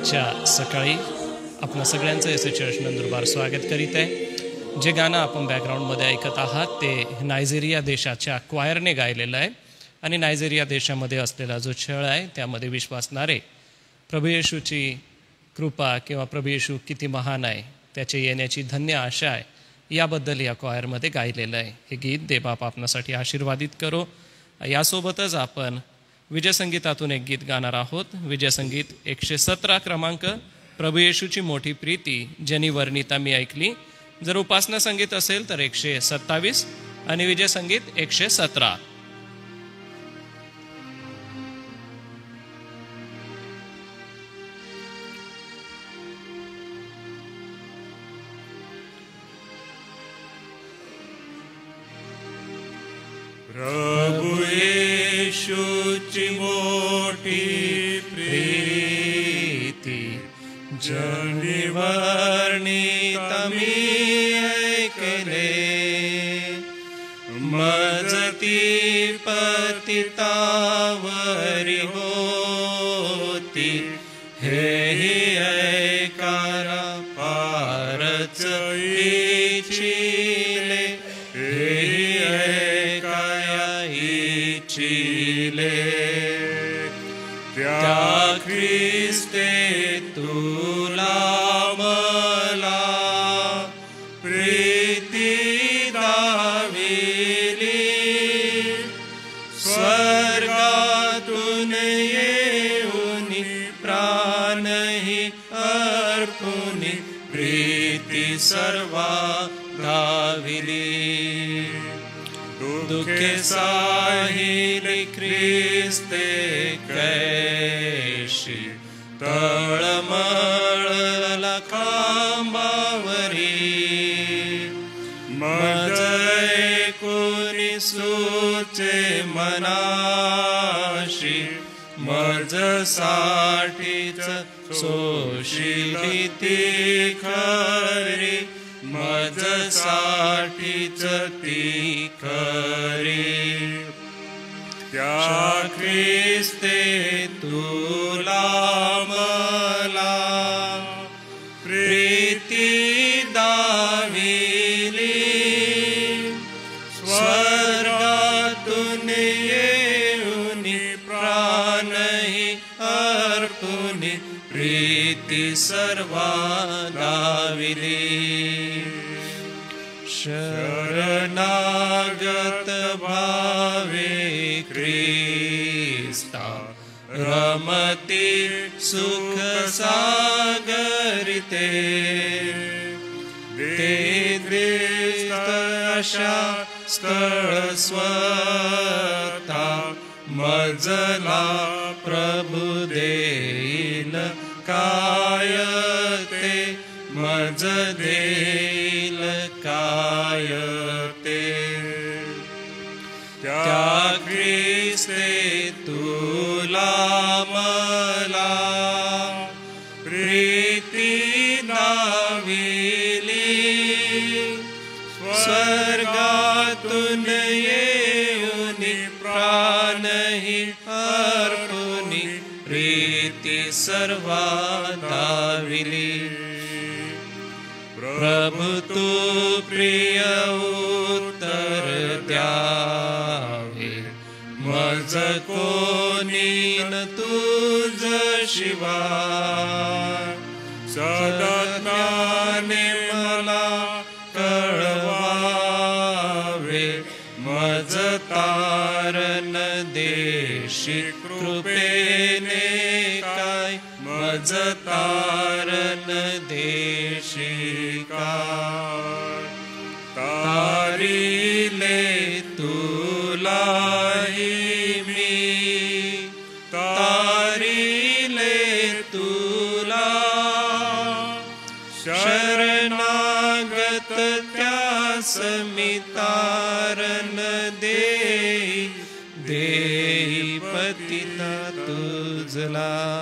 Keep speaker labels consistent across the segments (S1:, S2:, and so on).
S1: आजच्या सकाळी आपणा सगळ्यांचं एस चर्च नंदुरबार स्वागत करीत आहे. जे गाणं आपण बॅकग्राऊंडमध्ये ऐकत आहात ते नायजेरिया देशाच्या क्वायरने गायलेलं आहे. आणि नायजेरिया देशामध्ये असलेला जो छळ आहे त्यामध्ये विश्वासणारे प्रभू येशूची कृपा किंवा प्रभू येशू किती महान आहे त्याचे येण्याची धन्य आशा आहे याबद्दल या क्वायरमध्ये गायलेलं आहे. हे गीत देवबाप आपणासाठी आशीर्वादित करो. यासोबतच आपण विजयसंगीतातून एक गीत गाणार आहोत. विजयसंगीत 117 क्रमांक, प्रभू येशूची मोठी प्रीती ज्यांनी वर्णिता मी ऐकली. जर उपासना संगीत असेल तर 127 आणि विजयसंगीत 117.
S2: प्रभु येशूची मोठी प्रीती ज्यांनी वर्णिता मी ऐकले. मजती पतितावरी होती हेही ऐकायला फारच इच्छिले. हेही त्या ख्रिस्ते तुला मला प्रीती दाविली. स्वर्गातून येऊन प्राणही अर्पुनी प्रीती सर्वा दाविली. दुखे साहिली ख्रिस्ते कैशी तळमळला खांबावरी. मज ऐकून सुचे मनाशी मज साठीच सोशिली ती खरी. मज साठीच ती खरी. त्या ख्रिस्ते तुला मला प्रीती दाविली. स्वर्गातून येऊन प्राणही अर्पुनी प्रीती सर्वा दाविली. शरणागत भावे ख्रिस्ता रमती सुख सागरिते. ते अशा स्थळ स्वता मजला प्रभु देईल काय ते. मज देईल काय ते. त्या ख्रिस्ते तुला मला प्रीती दाविली. स्वर्गातून येऊन प्राणही अर्पुनी प्रीती सर्वा दाविली. प्रभु तू प्रिय उत्तर द्यावे. मज कोणी न तुझ शिवाय. सदा ज्ञाने मला कळवावे. मज तारण देशी कृपेने काय. मज तारण देशी काय. तारिले तुलाही मी. तारिले तुला. शरणागत त्यास मी तारण देई. देई पतिता तुझला.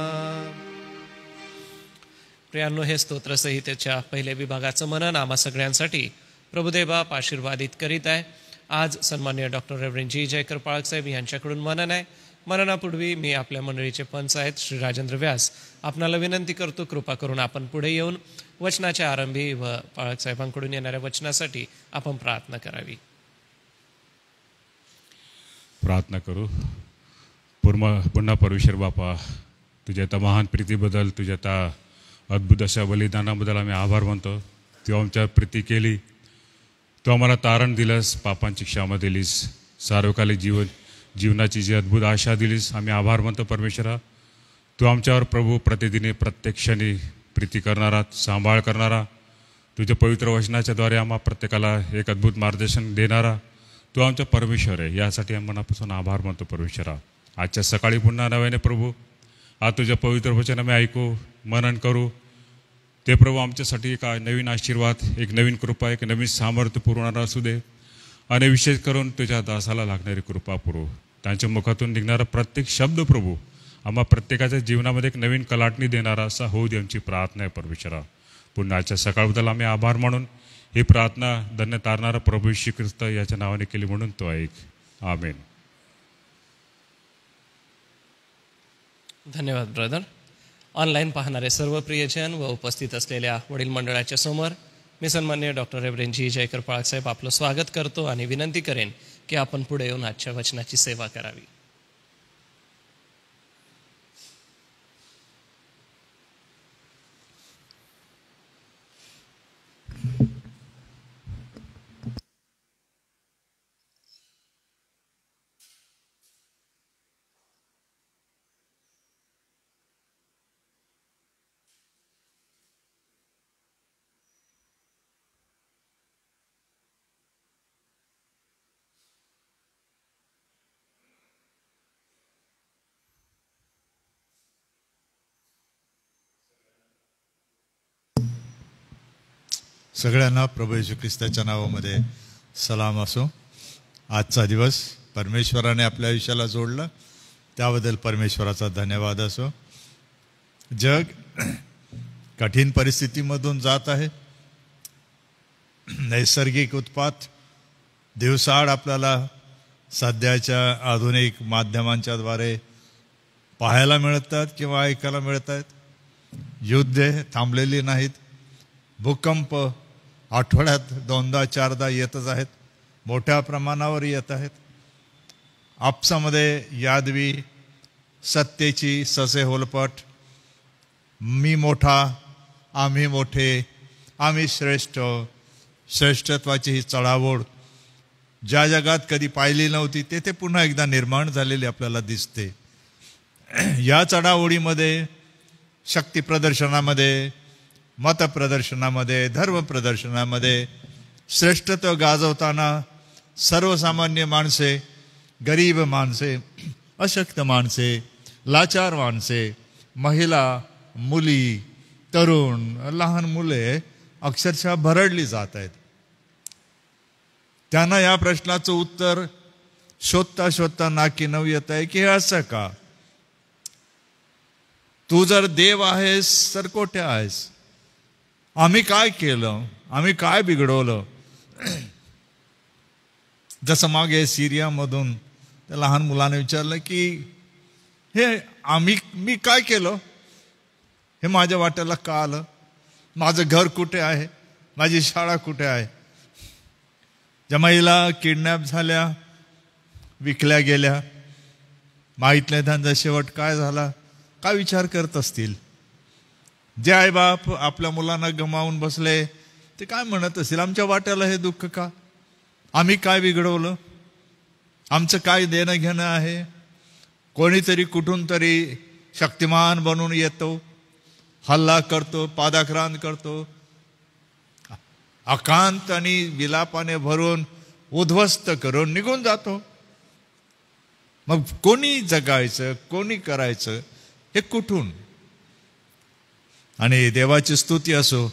S2: प्रियांनो, हे स्तोत्रसंहितेच्या पहिल्या विभागाचं मनन आम्हा सगळ्यांसाठी प्रभुदेव बाप आशीर्वादित करीत आहे. आज सन्माननीय डॉक्टर रेव्हरंड जी जयकर पाळक साहेब यांच्याकडून मनन आहे. मननापूर्वी मी आपल्या मंडळीचे पंच आहेत श्री राजेंद्र व्यास आपणाला विनंती करतो, कृपा करून आपण पुढे येऊन वचनाच्या आरंभी व पाळक साहेबांकडून येणाऱ्या वचनासाठी आपण प्रार्थना करावी.
S3: प्रार्थना करू. पुन्हा परमेश्वर बापा, तुझ्या त्या महान प्रीतीबद्दल, तुझ्या त्या अद्भुत अशा बलिदानाबद्दल आम्ही आभार मानतो. तू आमच्या प्रीती केली, तू आम्हाला तारण दिलंस, पापांची क्षमा दिलीस, सार्वकालिक जीवनाची जी अद्भुत आशा दिलीस, आम्ही आभार मानतो परमेश्वरा. तू आमच्यावर प्रभू प्रतिदिनी प्रत्येक क्षणी प्रीती करणारा, सांभाळ करणारा, तुझ्या पवित्र वचनाच्याद्वारे आम्हा प्रत्येकाला एक अद्भुत मार्गदर्शन देणारा तू आमचा परमेश्वर आहे. यासाठी आम्ही मनापासून आभार मानतो परमेश्वरा. आजच्या सकाळी पुन्हा नव्याने प्रभू आज तुझ्या पवित्र वचन आम्ही ऐकू, मनन करू. ते प्रभू आमच्यासाठी एक नवीन आशीर्वाद, एक नवीन कृपा, एक नवीन सामर्थ्य पुरवणारा असू दे. आणि विशेष करून तुझ्या दासाला लागणारी कृपा पुरव. त्यांच्या मुखातून निघणारा प्रत्येक शब्द प्रभू आम्हा प्रत्येकाच्या जीवनामध्ये एक नवीन कलाटणी देणारा असा होऊ दे, आमची प्रार्थना आहे परमेश्वरा. पुन्हा आजच्या सकाळबद्दल आम्ही आभार मानून ही प्रार्थना धन्य तारणारा प्रभू येशू ख्रिस्त याच्या नावाने केली म्हणून तो ऐक. आमेन.
S2: धन्यवाद ब्रदर. ऑनलाईन पाहणारे सर्व प्रियजन व उपस्थित असलेल्या वडील मंडळाच्या समोर मी सन्माननीय डॉक्टर रेव्हरेंड जी जयकर पाळक साहेब आपलं स्वागत करतो आणि विनंती करेन की आपण पुढे येऊन आजच्या वचनाची सेवा करावी.
S4: सगळ्यांना प्रभू येशू ख्रिस्ताच्या नावामध्ये सलाम असो. आजचा दिवस परमेश्वराने आपल्या आयुष्याला जोडला त्याबद्दल परमेश्वराचा धन्यवाद असो. जग कठीण परिस्थितीमधून जात आहे. नैसर्गिक उत्पात दिवसाआड आपल्याला सध्याच्या आधुनिक माध्यमांच्या द्वारे पाहायला मिळतात किंवा ऐकायला मिळत आहेत. युद्धे थांबलेली नाहीत. भूकंप आठवड्यात 2दा-4दा येतच आहेत, मोठ्या प्रमाणावर येत आहेत. आपसामध्ये यादवी सत्तेची ससे होलपट, मी मोठा, आम्ही मोठे, आम्ही श्रेष्ठ, श्रेष्ठत्वाची ही चढाओढ ज्या जगात कधी पाहिली नव्हती तेथे पुन्हा एकदा निर्माण झालेली आपल्याला दिसते. या चढाओढीमध्ये, शक्ती प्रदर्शनामध्ये, मतप्रदर्शनामध्ये, धर्म प्रदर्शनामध्ये श्रेष्ठत्व गाजवताना सर्वसामान्य माणसे, गरीब माणसे, अशक्त माणसे, लाचार माणसे, महिला, मुली, तरुण, लहान मुले अक्षरशः भरडली जात आहेत. त्यांना या प्रश्नाचं उत्तर शोधता शोधता नाकी नऊ येत आहे की हे असं का? तू जर देव आहेस तर कोठे आहेस? आम्ही काय केलं? आम्ही काय बिघडवलं? जसं मागे सिरियामधून त्या लहान मुलाने विचारलं की मी काय केलं? हे माझ्या वाट्याला का आलं? माझं घर कुठे आहे? माझी शाळा कुठे आहे? ज्या महिला किडनॅप झाल्या, विकल्या गेल्या, माहीत नाही त्यांचा शेवट काय झाला, काय विचार करत असतील? जे आईबाप आपल्या मुलांना गमावून बसले ते काय म्हणत असतील? आमच्या वाट्याला हे दुःख का? आम्ही काय बिघडवलं? आमचं काय देणं घेणं आहे? कोणीतरी कुठून तरी शक्तिमान बनून येतो, हल्ला करतो, पादाक्रांत करतो, अकांत आणि विलापाने भरून उद्ध्वस्त करून निघून जातो. मग कोणी जगायचं, कोणी करायचं, हे कुठून? आणि देवाची स्तुती असो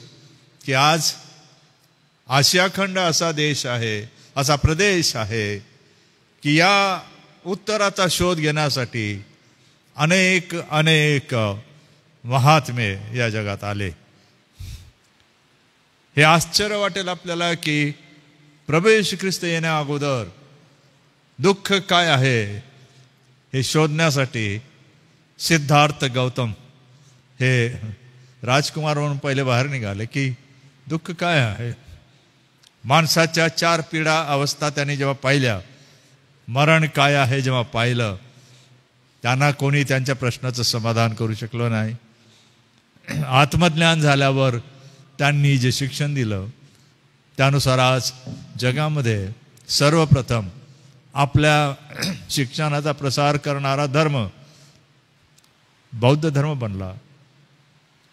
S4: की आज आशिया खंड असा देश आहे, असा प्रदेश आहे की या उत्तराचा शोध घेण्यासाठी अनेक अनेक महात्मे या जगात आले. हे आश्चर्य वाटेल आपल्याला की प्रभू येशू ख्रिस्त येण्या अगोदर दुःख काय आहे हे शोधण्यासाठी सिद्धार्थ गौतम हे राजकुमार म्हणून पहिले बाहेर निघाले की दुःख काय आहे. माणसाच्या 4 पीडा अवस्था त्यांनी जेव्हा पाहिल्या, मरण काय आहे जेव्हा पाहिलं, त्यांना कोणी त्यांच्या प्रश्नाचं समाधान करू शकलो नाही. आत्मज्ञान झाल्यावर त्यांनी जे शिक्षण दिलं त्यानुसार आज जगामध्ये सर्वप्रथम आपल्या शिक्षणाचा प्रसार करणारा धर्म बौद्ध धर्म बनला.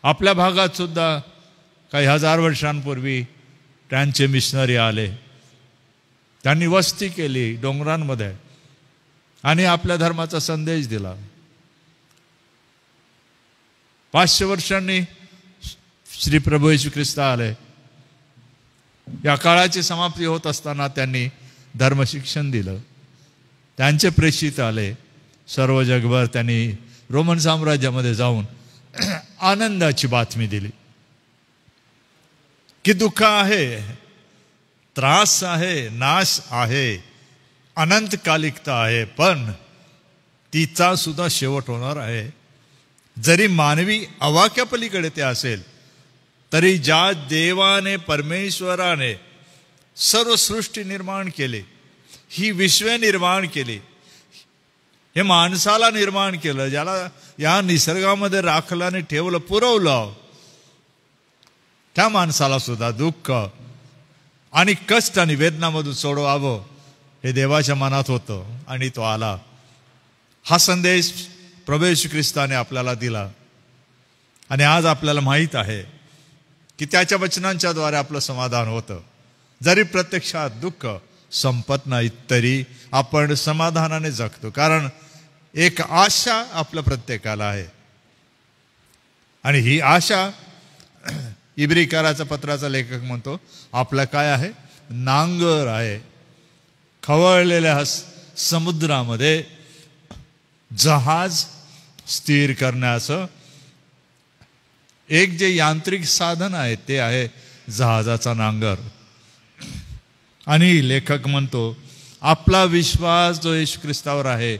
S4: आपल्या भागात सुद्धा काही 1000 वर्षांपूर्वी त्यांचे मिशनरी आले, त्यांनी वस्ती केली डोंगरांमध्ये आणि आपल्या धर्माचा संदेश दिला. 500 वर्षांनी श्री प्रभू येशू ख्रिस्त आले. या काळाची समाप्ती होत असताना त्यांनी धर्मशिक्षण दिलं. त्यांचे प्रेषित आले सर्व जगभर. त्यांनी रोमन साम्राज्यामध्ये जाऊन आनंदाची बातमी दिली की दुःख आहे, त्रास आहे, नाश आहे, अनंतकालिकता आहे, पण तिचा सुद्धा शेवट होणार आहे. जरी मानवी अवाक्यापलीकडे ते असेल तरी ज्या देवाने परमेश्वराने सर्व सृष्टी निर्माण केले, ही विश्वे निर्माण केली, हे माणसाला निर्माण केलं, ज्याला या निसर्गामध्ये राखलं आणि ठेवलं, पुरवलं, त्या माणसाला सुद्धा दुःख आणि कष्ट आणि वेदनामधून सोडवावं हे देवाच्या मनात होतं आणि तो आला. हा संदेश प्रभू येशू ख्रिस्ताने आपल्याला दिला आणि आज आपल्याला माहीत आहे की त्याच्या वचनांच्या द्वारे आपलं समाधान होतं. जरी प्रत्यक्षात दुःख संपत नाही तरी आपण समाधानाने जगतो, कारण एक आशा आपल्या प्रत्येकाला आहे. आणि ही आशा इब्रिकाराच्या पत्राचा लेखक म्हणतो आपला काय आहे, नांगर आहे. खवळलेल्या समुद्रामध्ये जहाज स्थिर करण्याचं एक जे यांत्रिक साधन आहे ते आहे जहाजाचा नांगर. आणि लेखक म्हणतो आपला विश्वास जो येशू ख्रिस्तावर आहे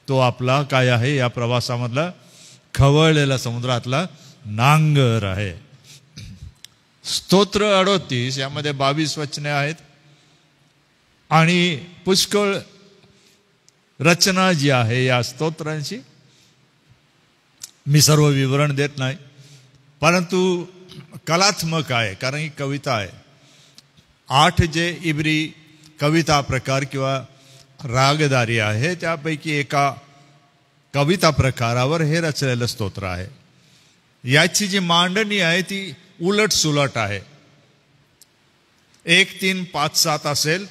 S4: तो आपला काय आहे, या प्रवासामधला खवळलेला समुद्रातला नांगर आहे. स्तोत्र 38 यामध्ये 22 वचने आहेत आणि पुष्कळ रचना जी आहे या स्तोत्रांची. मी सर्व विवरण देत नाही, परंतु कलात्मक आहे, कारण ही कविता आहे. 8 जे इब्री कविता प्रकार किंवा रागदारी आहे त्यापैकी एका कविता प्रकारावर हे रचलेलं स्तोत्र आहे. याची जी मांडणी आहे ती उलट सुलट आहे. 1 3 5 7 असेल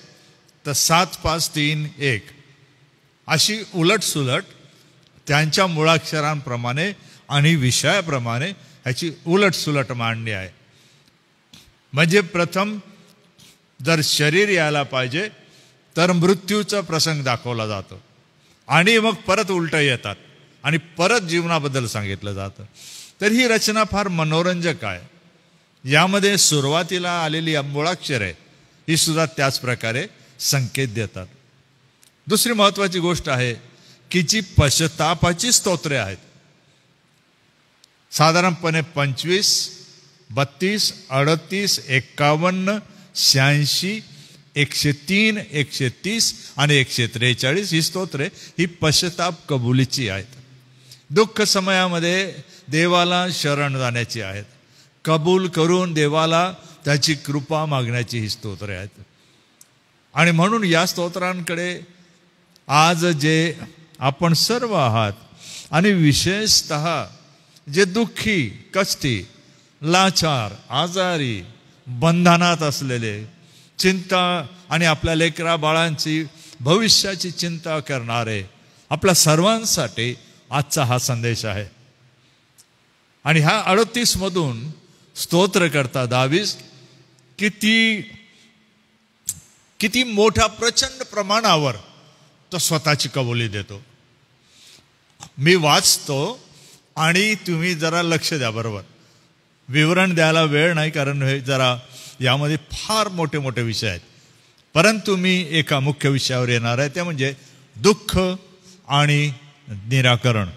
S4: तर 7 5 3 1 अशी उलट सुलट त्यांच्या मुळाक्षरांप्रमाणे आणि विषयाप्रमाणे ह्याची उलट सुलट मांडणी आहे. म्हणजे प्रथम जर शरीर यायला पाहिजे तर मृत्यूचा प्रसंग दाखवला जातो आणि मग परत उलट येतात आणि परत जीवनाबद्दल सांगितलं जातं. तर ही रचना फार मनोरंजक आहे. यामध्ये सुरुवातीला आलेली मुळाक्षर आहे ही सुद्धा त्याच प्रकारे संकेत देतात. दुसरी महत्वाची गोष्ट आहे की जी पश्चातापाची स्तोत्रे आहेत. साधारणपणे 25, 32, 38, 51, 86, 103, 130 आणि 143 ही स्तोत्रे ही पश्चाताप कबुलीची आहेत. दुःख समयामध्ये देवाला शरण जाण्याची आहेत. कबूल करून देवाला त्याची कृपा मागण्याची ही स्तोत्रे आहेत. आणि म्हणून या स्तोत्रांकडे आज जे आपण सर्व आहात आणि विशेषतः जे दुःखी, कष्टी, लाचार, आजारी, बंधनात असलेले, चिंता आणि आपल्या लेकरा बाळांची भविष्याची चिंता करणारे आपल्या सर्वांसाठी आजचा हा संदेश आहे. आणि ह्या 38 मधून स्तोत्रकर्ता दावीद किती मोठ्या प्रचंड प्रमाणावर तो स्वतःची कबुली देतो. मी वाचतो आणि तुम्ही जरा लक्ष द्या. बरोबर विवरण द्यायला वेळ नाही, कारण हे जरा यामध्ये फार मोठे मोठे विषय आहेत. परंतु मी एका मुख्य विषयावर येणार आहे, ते म्हणजे दुःख आणि निराकरण.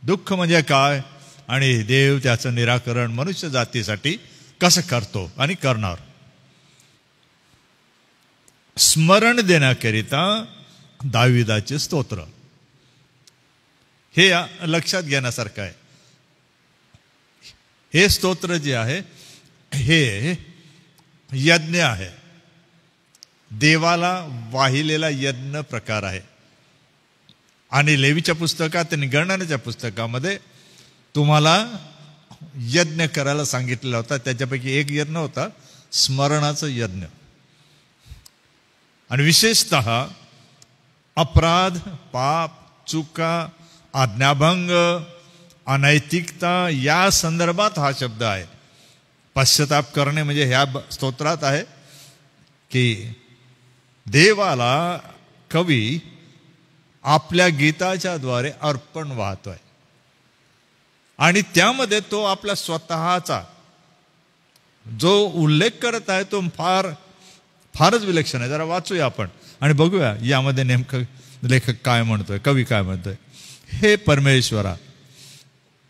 S4: दुःख म्हणजे काय आणि देव त्याचं निराकरण मनुष्य जातीसाठी कसं करतो आणि करणार. स्मरण देण्याकरिता दाविदाचे स्तोत्र हे लक्षात घेण्यासारखं आहे. हे स्तोत्र जे आहे हे यज्ञ आहे, देवाला वाहिलेला यज्ञ प्रकार आहे. आणि लेवीच्या पुस्तकात आणि गणनाच्या पुस्तकामध्ये तुम्हाला यज्ञ करायला सांगितलेला होता. त्याच्यापैकी एक यज्ञ होता स्मरणाचं यज्ञ. आणि विशेषतः अपराध, पाप, चुका, आज्ञाभंग, अनैतिकता या संदर्भात हा शब्द आहे. पश्चाताप करणे म्हणजे ह्या स्तोत्रात आहे की देवाला कवी आपल्या गीताच्या द्वारे अर्पण वाहतोय आणि त्यामध्ये तो आपला स्वतःचा जो उल्लेख करत आहे तो फारच विलक्षण आहे. जरा वाचूया आपण आणि बघूया यामध्ये नेमकं लेखक काय म्हणतोय, कवी काय म्हणतोय. हे परमेश्वरा,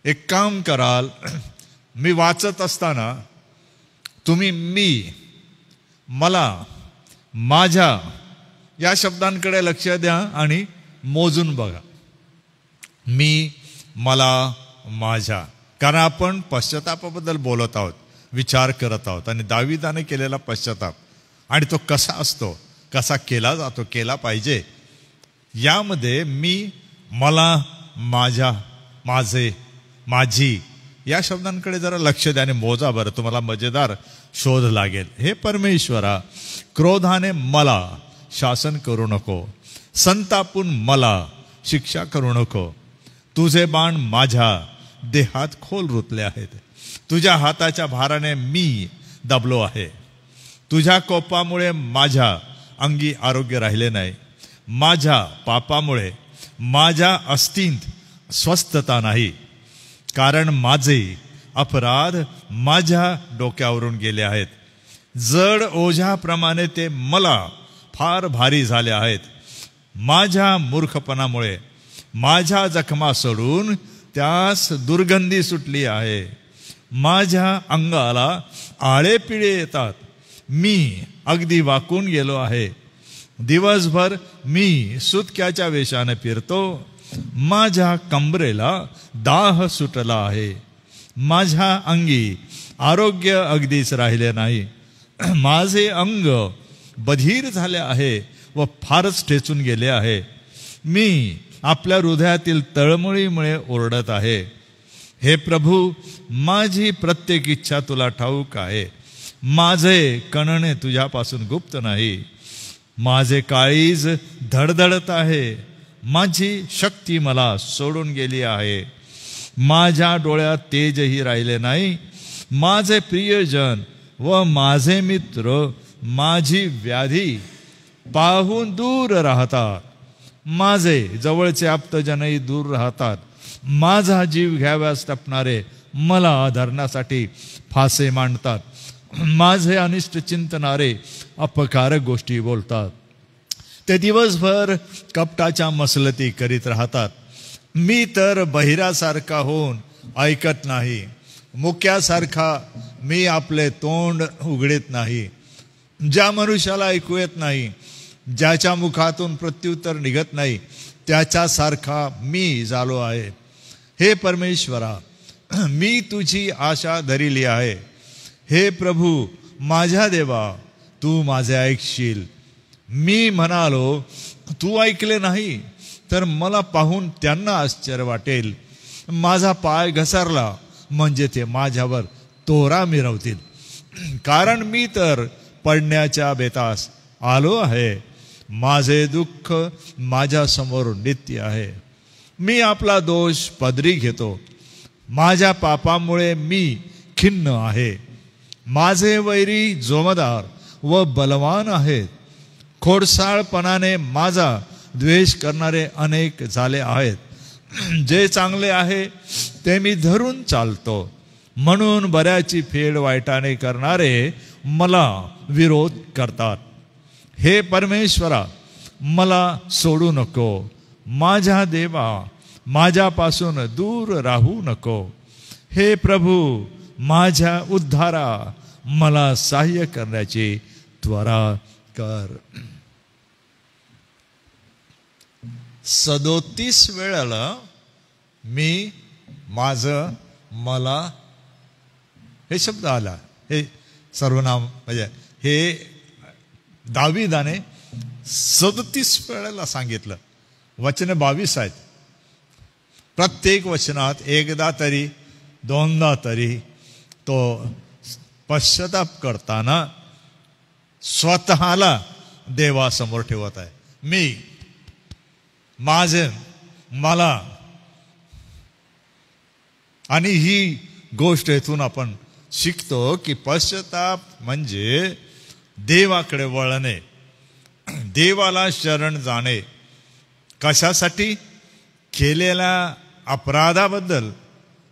S4: एक काम कराल, मी वाचत असताना तुम्ही मी, मला, माझ्या या शब्दांकडे लक्ष द्या आणि मोजून बघा. मी, मला, माझ्या. कारण आपण पश्चातापाबद्दल बोलत आहोत, विचार करत आहोत. आणि दाविदाने केलेला पश्चाताप आणि तो कसा असतो, कसा केला जातो, केला पाहिजे, यामध्ये मी, मला, माझ्या, माझे, माझी या शब्दांकडे जरा लक्ष द्या आणि मोजा बरं. तुम्हाला मजेदार शोध लागेल. हे परमेश्वरा, क्रोधाने मला शासन करू नको, संतापून मला शिक्षा करू नको. तुझे बाण माझ्या देहात खोल रुतले आहेत. तुझ्या हाताच्या भाराने मी दबलो आहे. तुझ्या कोपामुळे माझ्या अंगी आरोग्य राहिले नाही. माझ्या पापामुळे माझ्या अस्थिंत स्वस्थता नाही. कारण माझे अपराध माझ्या डोक्यावरून गेले आहेत. जड ओझ्याप्रमाणे ते मला फार भारी झाले आहेत. माझ्या मूर्खपणामुळे माझ्या जखमा सोडून त्यास दुर्गंधी सुटली आहे. माझ्या अंगाला आळे पिळे येतात. मी अगदी वाकून गेलो आहे. दिवसभर मी सुटक्याच्या वेशाने फिरतो. माझ्या कंबरेला दाह सुटला आहे. माझ्या अंगी आरोग्य अगदीच राहिले नाही. माझे अंग बधीर झाले आहे व फारच ठेचून गेले आहे. मी आपल्या हृदयातील तळमळीमुळे ओरडत आहे. हे प्रभू, माझी प्रत्येक इच्छा तुला ठाऊक आहे. माझे कणणे तुझ्यापासून गुप्त नाही. माझे काळीज धडधडत आहे. माझी शक्ती मला सोडून गेली आहे. माझ्या डोळ्यात तेजही राहिले नाही. माझे प्रियजन व माझे मित्र माझी व्याधी पाहून दूर राहतात. माझे जवळचे आप्तजनही दूर राहतात. माझा जीव घ्याव्यास टपणारे मला धरण्यासाठी फासे मांडतात. माझे अनिष्ट चिंतनारे अपकारक गोष्टी बोलतात. ते दिवसभर कपटाच्या मसलती करीत राहतात. मी तर बहिरासारखा होऊन ऐकत नाही. मुक्यासारखा मी आपले तोंड उघडत नाही. ज्या मनुष्याला ऐकू येत नाही, ज्याच्या मुखातून प्रत्युत्तर निघत नाही, त्याच्यासारखा मी झालो आहे. हे परमेश्वरा, मी तुझी आशा धरिली आहे. हे प्रभू माझ्या देवा, तू माझे ऐकशील. मी म्हणालो तू ऐकले नाही तर मला पाहून त्यांना आश्चर्य वाटेल. माझा पाय घसरला म्हणजे ते माझ्यावर तोरा मिरवतील. कारण मी तर पडण्याच्या बेतास आलो आहे. माझे दुःख माझ्या समोर नित्य आहे. मी आपला दोष पदरी घेतो. माझ्या पापामुळे मी खिन्न आहे. माझे वैरी जोमदार व बलवान आहेत. खोडसाळपणाने माझा द्वेष करणारे अनेक झाले आहेत. जे चांगले आहे ते मी धरून चालतो. म्हणून बऱ्याची फेड वाईटाने करणारे मला विरोध करतात. हे परमेश्वरा, मला सोडू नको. माझ्या देवा माझ्यापासून दूर राहू नको. हे प्रभू माझ्या उद्धारा मला सहाय्य करण्याची त्वरा कर. 37 वेळेला मी, माझं, मला हे शब्द आला. हे सर्वनाम म्हणजे हे दावीदाने 37 वेळेला सांगितलं. वचने 22 आहेत. प्रत्येक वचनात एकदा तरी दोनदा तरी तो पश्चाताप करताना स्वतःला देवासमोर ठेवत आहे. मी, माझे, मला. आणि ही गोष्ट इथून आपण शिकतो की पश्चाताप म्हणजे देवाकडे वळणे, देवाला शरण जाणे. कशासाठी? केलेल्या अपराधाबद्दल,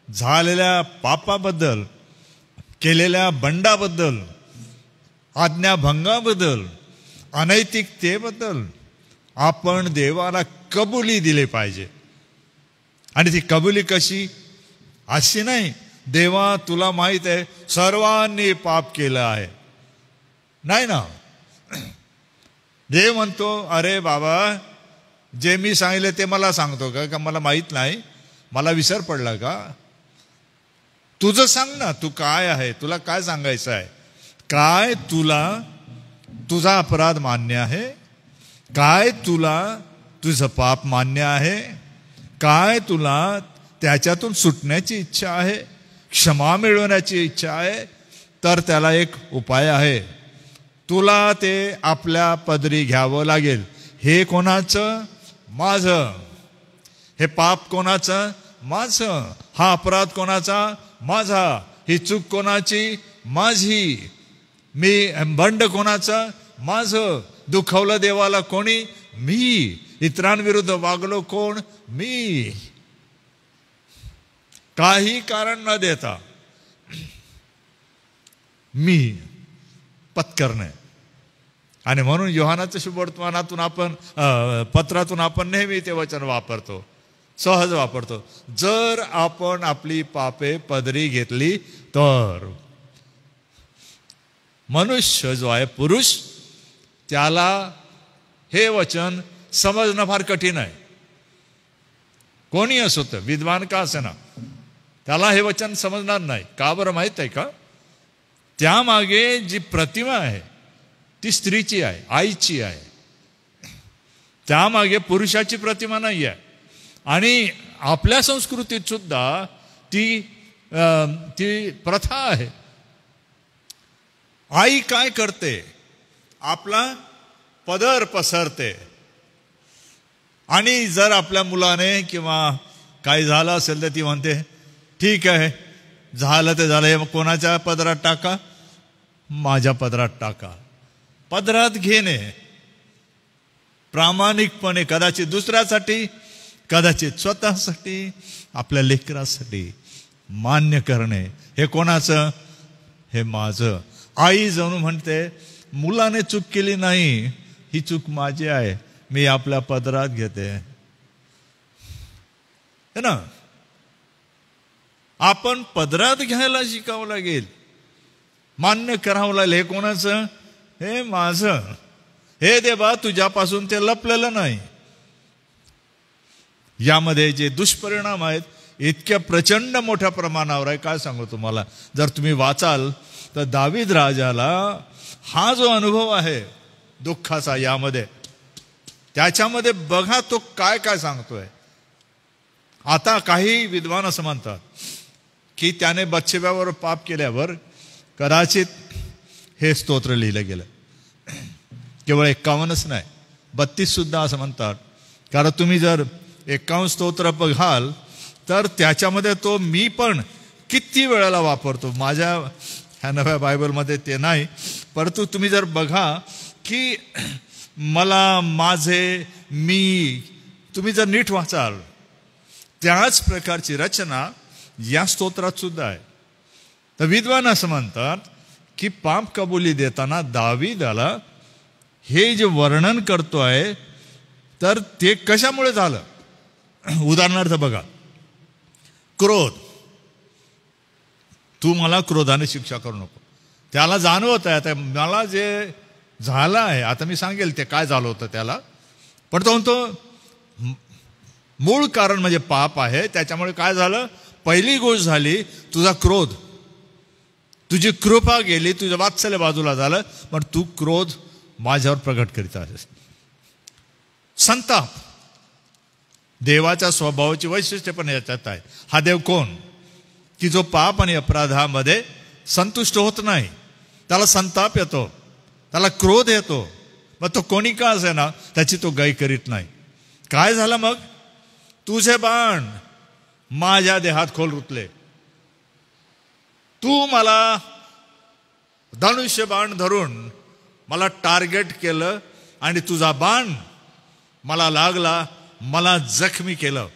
S4: झालेल्या पापाबद्दल, केलेल्या बंडाबद्दल, आज्ञाभंगाबद्दल, अनैतिकतेबद्दल आपण देवाला कबुली दिली पाहिजे. आणि ती कबुली कशी? अशी नाही, देवा तुला माहित आहे सर्वांनी पाप केलं आहे. नाही ना. देव म्हणतो, अरे बाबा जे मी सांगितलं ते मला सांगतो का मला माहित नाही? मला विसर पडला का? तुझं सांग ना, तू काय आहे, तुला काय सांगायचं आहे? काय तुला तुझा अपराध मान्य आहे? काय तुला तुझं पाप मान्य आहे? काय तुला त्याच्यातून सुटण्याची इच्छा आहे, क्षमा मिळवण्याची इच्छा आहे? तर त्याला एक उपाय आहे. तुला ते आपल्या पदरी घ्यावं लागेल. हे कोणाचं? माझं. हे पाप कोणाचं? माझं. हा अपराध कोणाचा? माझा. ही चूक कोणाची? माझी. मी बंड कोणाचं? माझं. दुखवलं देवाला कोणी? मी. इतरांविरुद्ध वागलो कोण? मी. काही कारण न देता मी पत्करणे. आणि म्हणून योहानाच्या शुभवर्तमानातून आपण पत्रातून आपण नेहमी ते वचन वापरतो, सहज वापरतो. जर आपण आपली पापे पदरी घेतली तर. मनुष्य जो आहे, पुरुष, त्याला हे वचन समजणं फार कठीण आहे. कोणी असो, तर विद्वान का असे ना, त्याला हे वचन समजणार नाही. का बरं माहित आहे का? त्यामागे जी प्रतिमा आहे ती स्त्रीची आहे, आईची आहे. त्यामागे पुरुषाची प्रतिमा नाही आहे. आणि आपल्या संस्कृतीत सुद्धा ती प्रथा आहे. आई काय करते? आपला पदर पसरते. आणि जर आपल्या मुलाने किंवा काही झालं असेल तर ती म्हणते, ठीक आहे, झालं ते झालं, हे कोणाच्या पदरात टाका? माझ्या पदरात टाका. पदरात घेणे प्रामाणिकपणे, कदाचित दुसऱ्यासाठी, कदाचित स्वतःसाठी, आपल्या लेकरासाठी मान्य करणे. हे कोणाचं? हे माझं. आई जणू म्हणते, मुलाने चूक केली नाही, ही चूक माझी आहे, मी आपल्या पदरात घेते. है ना? आपण पदरात घ्यायला शिकावं लागेल, मान्य करावं लागेल. हे कोणाचं? हे माझं. हे देवा तुझ्यापासून ते लपलेलं नाही. यामध्ये जे दुष्परिणाम आहेत इतक्या प्रचंड मोठ्या प्रमाणावर आहे, काय सांगू तुम्हाला. जर तुम्ही वाचाल तर दावीद राजाला हा जो अनुभव आहे दुःखाचा, यामध्ये त्याच्यामध्ये बघा तो काय काय सांगतोय. आता काही विद्वान असं म्हणतात की त्याने बत्शेबावर पाप केल्यावर कदाचित हे स्तोत्र लिहिलं गेलं. केवळ 51च नाही, 32 सुद्धा असं म्हणतात. कारण तुम्ही जर 51 स्तोत्र बघाल तर त्याच्यामध्ये तो मी पण किती वेळेला वापरतो. माझ्या ह्या नव्या बायबलमध्ये ते नाही, परंतु तुम्ही जर बघा की मला, माझे, मी, तुम्ही जर नीट वाचाल त्याच प्रकारची रचना या स्तोत्रात सुद्धा आहे. तर विद्वान असं म्हणतात की पाप कबुली देताना दावीदाला हे जे वर्णन करतो आहे तर ते कशामुळे झालं? उदाहरणार्थ बघा, क्रोध. तू मला क्रोधाने शिक्षा करू नको. त्याला जाणवत आहे आता मला जे झालं आहे, आता मी सांगेल ते काय झालं होतं त्याला, पण तो म्हणतो मूळ कारण म्हणजे पाप आहे. त्याच्यामुळे काय झालं? पहिली गोष्ट झाली तुझा क्रोध, तुझी कृपा गेली, तुझं वात्सल्य बाजूला झालं, पण तू क्रोध माझ्यावर प्रगट करीत आहेस. संताप देवाच्या स्वभावाची वैशिष्ट्य पण याच्यात आहे. हा देव कोण की जो पाप आणि अपराधामध्ये संतुष्ट होत नाही. त्याला संताप येतो, त्याला क्रोध येतो. मग तो कोणी का असे ना, त्याची तो गाय करीत नाही. काय झालं मग? तुझे बाण माझ्या देहात खोल रुतले. तू मला धनुष्य बाण धरून मला टार्गेट केलं आणि तुझा बाण मला लागला, मला जखमी केलं.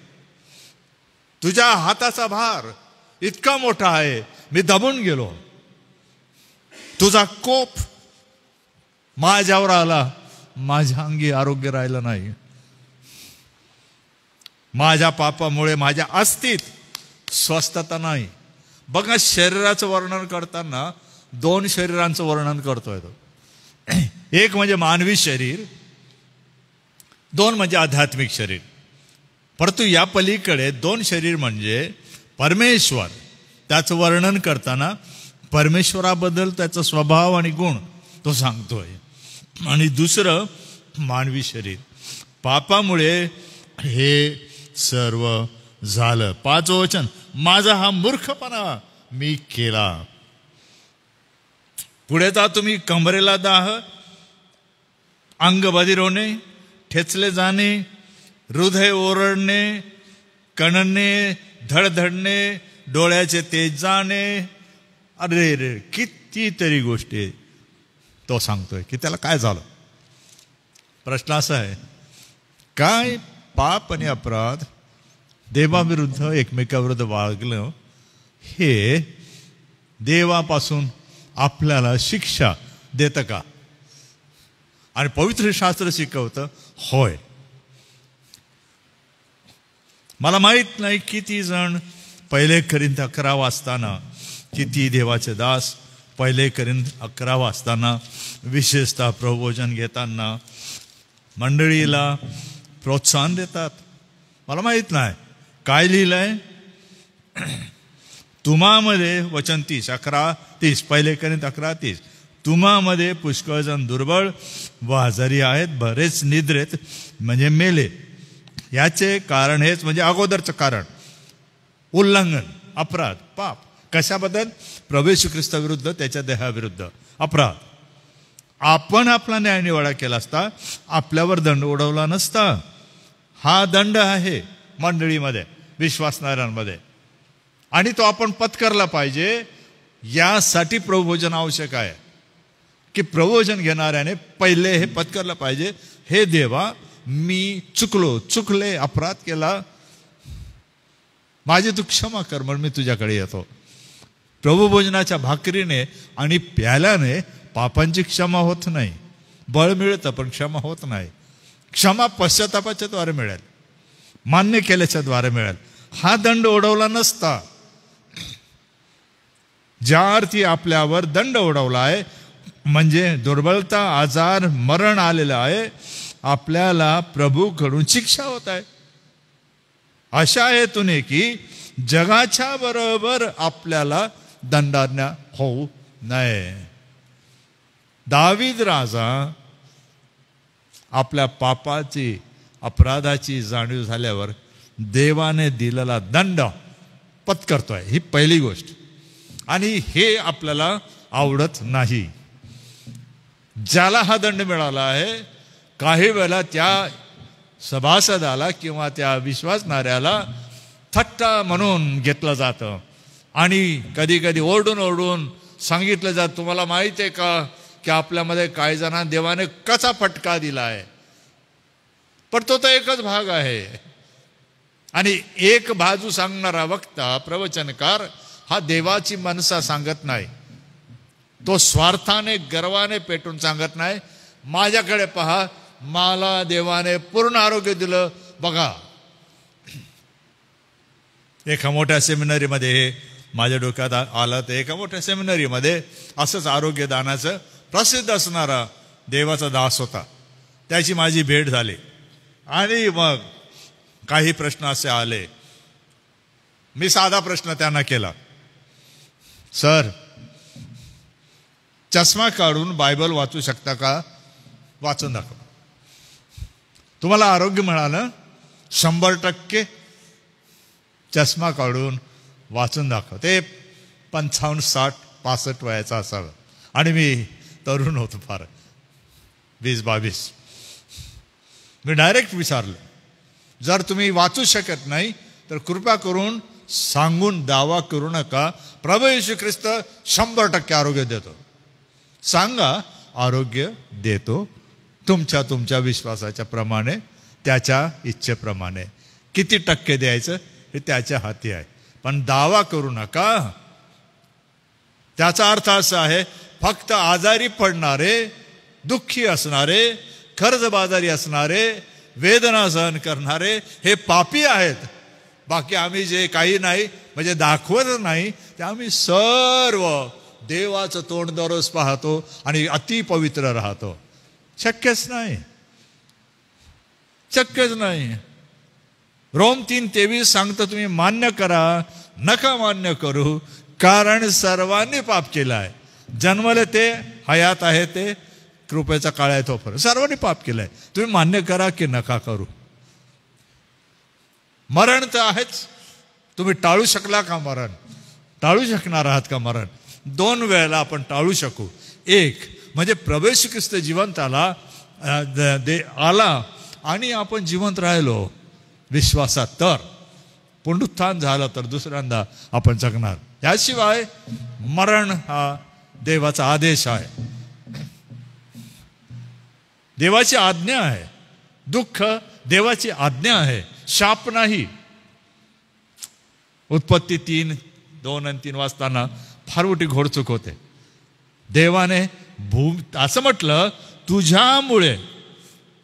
S4: तुझ्या हाताचा भार इतका मोठा आहे, मी दबून गेलो. तुझा कोप माझ्यावर आला, माझ्या अंगी आरोग्य राहिलं नाही. माझ्या पापामुळे माझ्या अस्तित स्वस्थता नाही. बघा, शरीराचं वर्णन करताना दोन शरीरांचं वर्णन करतोय तो. एक म्हणजे मानवी शरीर, दोन म्हणजे आध्यात्मिक शरीर. परंतु या पलीकडे दोन शरीर म्हणजे परमेश्वर. त्याचं वर्णन करताना परमेश्वराबद्दल त्याचा स्वभाव आणि गुण तो सांगतोय. आणि दुसरं मानवी शरीर. पापामुळे हे सर्व झालं. 5वं वचन, माझा हा मूर्खपणा मी केला. पुढे जा तुम्ही, कमरेला दाह, अंग बधीर होणे, ठेचले जाणे, हृदय ओरडणे, कणणे, धडधडणे, डोळ्याचे तेज जाणे. अरे रे, कितीतरी गोष्टी तो सांगतोय की त्याला काय झालं. प्रश्न असा आहे, काय पाप आणि अपराध देवाविरुद्ध एकमेकाविरुद्ध वागलं हे देवापासून आपल्याला शिक्षा देतं का? आणि पवित्र शास्त्र शिकवतं होय. मला माहित नाही किती जण 1 कोरिंथ 11 वाचताना, किती देवाचे दास 1 कोरिंथ 11 वाचताना, विशेषतः प्रभोजन घेताना मंडळीला प्रोत्साहन देतात. मला माहित नाही काय लिहिलंय. तुम्हामध्ये वचन 30 11:30 1 कोरिंथ 11:30, तुम्हामध्ये पुष्कळ जण दुर्बळ व आजारी आहेत, बरेच निद्रेत म्हणजे मेले. याचे कारण हेच, म्हणजे अगोदरचं कारण उल्लंघन, अपराध, पाप. कशाबद्दल? प्रभू येशू ख्रिस्ताविरुद्ध, त्याच्या देहाविरुद्ध अपराध. आपण आपला न्यायनिवाडा केला असता, आपल्यावर दंड उडवला नसता. हा दंड आहे मंडळीमध्ये, विश्वासणाऱ्यांमध्ये, आणि तो आपण पत्करला पाहिजे. यासाठी प्रभोजन आवश्यक आहे की प्रभोजन घेणाऱ्याने पहिले हे पत्करलं पाहिजे, हे देवा मी चुकले, अपराध केला, माझी तू क्षमा कर, म्हणून मी तुझ्याकडे येतो. प्रभुभोजनाच्या भाकरीने आणि प्याल्याने पापांची क्षमा होत नाही. बळ मिळतं पण क्षमा होत नाही. क्षमा पश्चातापाच्या द्वारे मिळेल, मान्य केल्याच्या द्वारे मिळेल. हा दंड उडवला नसता. ज्या अर्थी आपल्यावर दंड उडवला आहे, म्हणजे दुर्बलता, आजार, मरण आलेलं आहे, आपल्याला प्रभूकडून शिक्षा होत आहे. अशा हेतूने की जगाच्या बरोबर आपल्याला दंडाज्ञा होऊ नये. दावीद राजा आपल्या पापाची, अपराधाची जाणीव झाल्यावर देवाने दिलेला दंड पत्करतोय. ही पहिली गोष्ट. आणि हे आपल्याला आवडत नाही. ज्याला हा दंड मिळाला आहे, काही वेळेला त्या सभासदाला किंवा त्या विश्वासणाऱ्याला थट्टा म्हणून घेतलं जातं आणि कधी कधी ओरडून सांगितलं जातं, तुम्हाला माहिती आहे का की आपल्यामध्ये काही जणांना देवाने कसा फटका दिला आहे. पण तो तर एकच भाग आहे. आणि एक बाजू सांगणारा वक्ता, प्रवचनकार हा देवाची मनसा सांगत नाही. तो स्वार्थाने, गर्वाने पेटून सांगत नाही. माझ्याकडे पहा, मला देवाने पूर्ण आरोग्य दिलं. बघा, एका मोठ्या सेमिनरीमध्ये हे माझ्या डोक्यात आलं. तर एका मोठ्या सेमिनरीमध्ये असंच आरोग्यदानाचं प्रसिद्ध असणारा देवाचा दास होता. त्याची माझी भेट झाली आणि मग काही प्रश्न असे आले. मी साधा प्रश्न त्यांना केला, सर चष्मा काढून बायबल वाचू शकता का? वाचून दाखव. तुम्हाला आरोग्य मिळालं 100%. चष्मा काढून वाचून दाखव. ते 55, 60, 65 वयाचा असावं आणि मी तरुण होतो फार, 20-22. मी डायरेक्ट विचारलं, जर तुम्ही वाचू शकत नाही तर कृपा करून सांगून दावा करू नका. प्रभू येशू ख्रिस्त 100% आरोग्य देतो. सांगा, आरोग्य देतो तुमच्या विश्वासाच्या प्रमाणे, त्याच्या इच्छेप्रमाणे. किती टक्के द्यायचं हे त्याच्या हाती आहे, पण दावा करू नका. त्याचा अर्थ असा आहे, फक्त आजारी पडणारे, दुःखी असणारे, कर्जबाजारी असणारे, वेदना सहन करणारे हे पापी आहेत. बाकी आम्ही जे काही नाही म्हणजे दाखवत नाही, ते आम्ही सर्व देवाचं तोंड दररोज पाहतो आणि अति पवित्र राहतो. शक्यच नाही, शक्यच नाही. रोम 3:23 सांगतं, तुम्ही मान्य करा, नका मान्य करू, कारण सर्वांनी पाप केलं आहे. जन्मले ते, हयात आहे ते, कृपेचा काळ आहे तो फरक. सर्वांनी पाप केलंय. तुम्ही मान्य करा की नका करू. मरण तर आहेच. तुम्ही टाळू शकला का मरण? टाळू शकणार आहात का मरण? 2 वेळेला आपण टाळू शकू. एक म्हणजे प्रभू येशू ख्रिस्त जिवंत आला आणि आपण जिवंत राहिलो विश्वासात, तर पुनरुत्थान झालं तर दुसऱ्यांदा आपण जगणार. याशिवाय मरण हा देवाचा आदेश आहे, देवाची आज्ञा आहे. दुःख देवाची आज्ञा आहे, शाप नाही. उत्पत्ती 3:2 आणि 3 वाचताना फार मोठी घोडचूक होते. देवाने असं म्हटलं, तुझ्यामुळे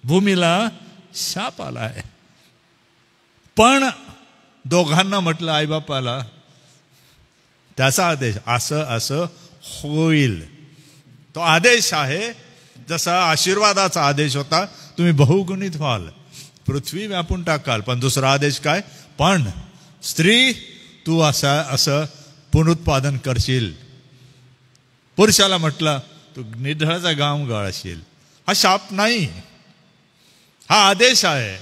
S4: भूमीला शाप आला आहे. पण दोघांना म्हटलं, आईबापाला, त्याचा आदेश असं असं होईल. तो आदेश आहे. जसा आशीर्वादाचा आदेश होता, तुम्ही बहुगुणित व्हाल, पृथ्वी व्यापून टाकाल. पण दुसरा आदेश काय? पण स्त्री तू असं पुनरुत्पादन करशील. पुरुषाला म्हटलं, तू निढळाचा घाम गाळशील. हा शाप नाही, हा आदेश आहे.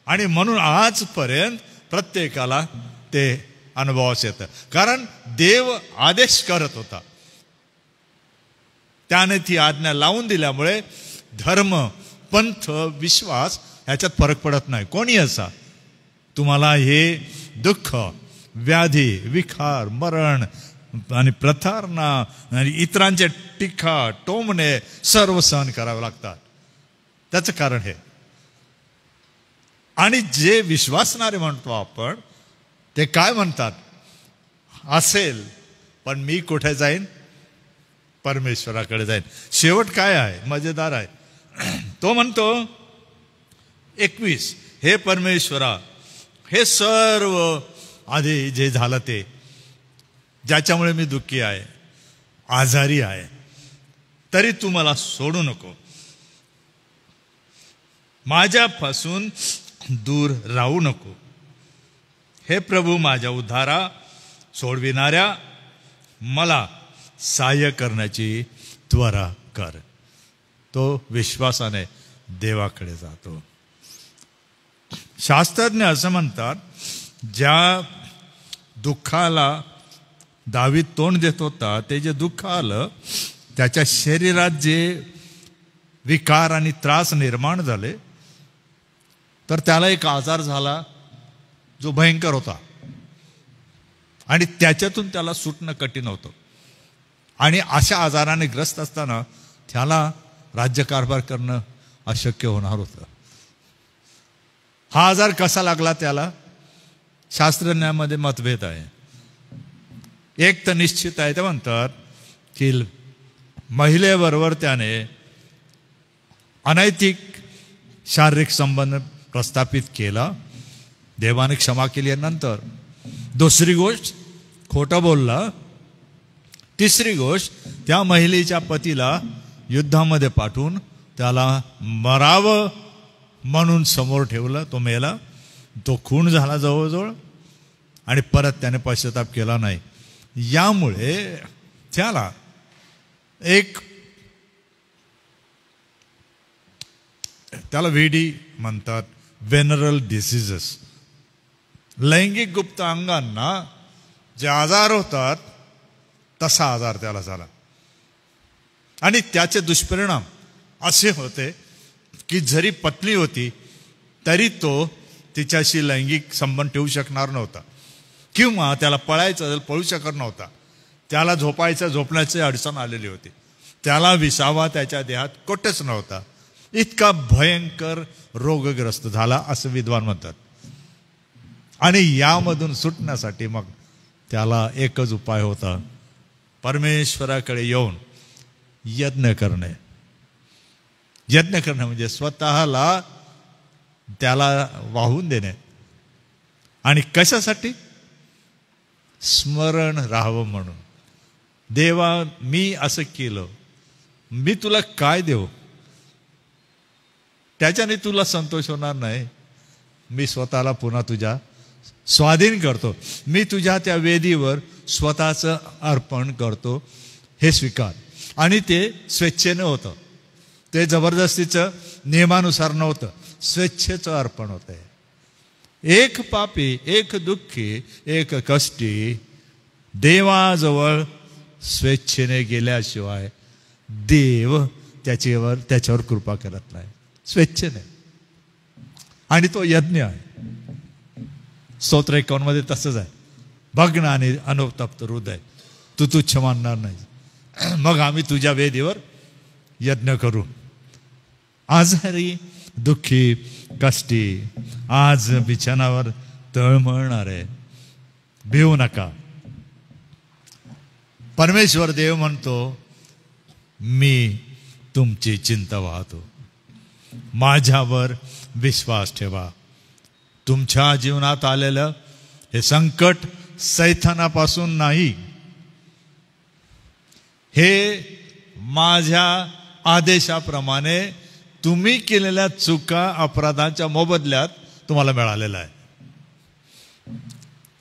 S4: आणि म्हणून आजपर्यंत प्रत्येकाला ते अनुभवास येतं, कारण देव आदेश करत होता. त्याने ती आज्ञा लावून दिल्यामुळे धर्म, पंथ, विश्वास ह्याच्यात फरक पडत नाही. कोणी असा, तुम्हाला हे दुःख, व्याधी, विकार, मरण आणि प्रतारणा आणि इतरांचे टीका, टोमणे सर्व सहन करावे लागतात. त्याचं कारण हे. आणि जे विश्वासणारे म्हणतो आपण, ते काय म्हणतात? असेल, पण मी कुठे जाईन? परमेश्वराकडे जाईन. शेवट काय आहे? मजेदार आहे. तो म्हणतो 21, हे परमेश्वरा, हे सर्व आधी जे झालं ते, ज्याच्यामुळे मी दुःखी आहे, आजारी आहे, तरी तू मला सोडू नको. माझ्यापासून दूर राहू नको. हे प्रभू, माझ्या उद्धारा, सोडविणाऱ्या, मला सहाय्य करण्याची त्वरा कर. तो विश्वासाने देवाकडे जातो. शास्त्रज्ञ असं म्हणतात, ज्या दुःखाला दावीद तोंड देत होता, ते जे दुःख आलं, त्याच्या शरीरात जे विकार आणि त्रास निर्माण झाले, तर त्याला एक आजार झाला जो भयंकर होता आणि त्याच्यातून त्याला सुटणं कठीण होतं. आणि अशा आजाराने ग्रस्त असताना त्याला राज्यकारभार करणं अशक्य होणार होतं. हा आजार कसा लागला त्याला? शास्त्रज्ञामध्ये मतभेद आहे. एक तर निश्चित आहे, ते म्हणतात की महिलेबरोबर त्याने अनैतिक शारीरिक संबंध प्रस्थापित केला, देवाने क्षमा केली नंतर. दुसरी गोष्ट खोटं बोलला. तिसरी गोष्ट त्या महिलेच्या पतीला युद्धामध्ये पाठवून त्याला मरावं म्हणून समोर ठेवलं. तो मेला, तो खून झाला जवळजवळ, आणि परत त्याने पश्चाताप केला नाही. यामुळे त्याला त्याला वेडी म्हणतात, वेनरल डिसीजेस. लैंगिक गुप्त अंगांना जे आजार होतात तसा आजार त्याला झाला. आणि त्याचे दुष्परिणाम असे होते की जरी पत्नी होती तरी तो तिच्याशी लैंगिक संबंध ठेवू शकणार नव्हता, किंवा त्याला पळायचं पळू शकत नव्हता. त्याला झोपण्याची अडचण आलेली होती. त्याला विसावा त्याच्या देहात कुठेच नव्हता. इतका भयंकर रोगग्रस्त झाला असं विद्वान म्हणतात. आणि यामधून सुटण्यासाठी मग त्याला एकच उपाय होता, परमेश्वराकडे येऊन यज्ञ करणे. यज्ञ करणे म्हणजे स्वतःला त्याला वाहून देणे. आणि कशासाठी? स्मरण राहावं म्हणून. देवा, मी असं केलं, मी तुला काय देऊ? त्याच्याने तुला संतोष होणार नाही. मी स्वतःला पुन्हा तुझ्या स्वाधीन करतो. मी तुझ्या त्या वेदीवर स्वतःचं अर्पण करतो, हे स्वीकार. आणि ते स्वेच्छेनं होतं, ते जबरदस्तीचं नियमानुसार नव्हतं, स्वेच्छेचं अर्पण होतं. एक पापी, एक दुःखी, एक कष्टी देवाजवळ स्वेच्छेने गेल्याशिवाय देव त्याच्यावर कृपा करत नाही, स्वेच्छेने. आणि तो यज्ञ आहे. स्तोत्र 51 मध्ये तसंच आहे, भग्न आणि अनुतप्त हृदय तू तुच्छ मानणार नाही. मग आम्ही तुझ्या वेदीवर यज्ञ करू. आजारी, दुःखी, कष्टी, आज बिछाणावर तळमळणारे, भिवू नका. परमेश्वर देव म्हणतो, मी तुमची चिंता वाहतो. माझ्यावर विश्वास ठेवा. तुमच्या जीवनात आलेलं हे संकट सैतानापासून नाही, हे माझ्या आदेशाप्रमाणे तुम्ही केलेल्या चुका, अपराधाच्या मोबदल्यात तुम्हाला मिळालेला आहे.